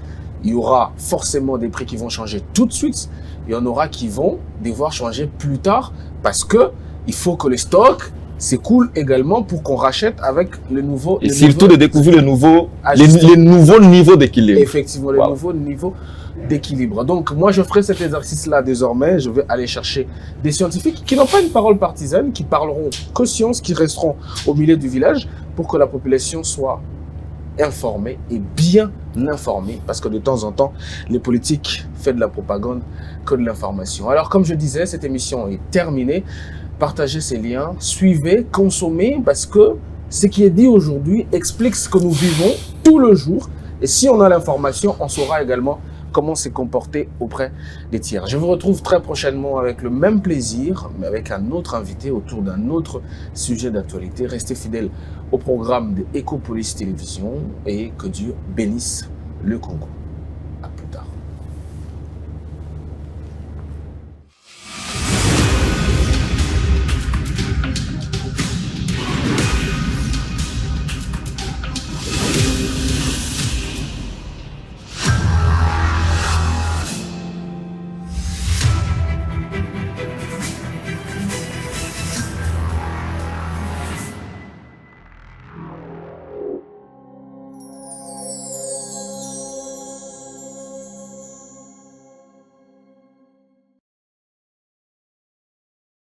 il y aura forcément des prix qui vont changer tout de suite. Il y en aura qui vont devoir changer plus tard parce que il faut que le stock s'écoule également pour qu'on rachète avec le nouveau. Et surtout de découvrir les nouveaux niveaux d'équilibre. Effectivement, les nouveaux niveaux d'équilibre. Donc, moi, je ferai cet exercice-là désormais. Je vais aller chercher des scientifiques qui n'ont pas une parole partisane, qui parleront que science, qui resteront au milieu du village pour que la population soit informée et bien informée, parce que de temps en temps, les politiques font de la propagande que de l'information. Alors, comme je disais, cette émission est terminée. Partagez ces liens, suivez, consommez, parce que ce qui est dit aujourd'hui explique ce que nous vivons tout le jour. Et si on a l'information, on saura également comment se comporter auprès des tiers. Je vous retrouve très prochainement avec le même plaisir, mais avec un autre invité autour d'un autre sujet d'actualité. Restez fidèles au programme de Ecopolis Télévision et que Dieu bénisse le Congo.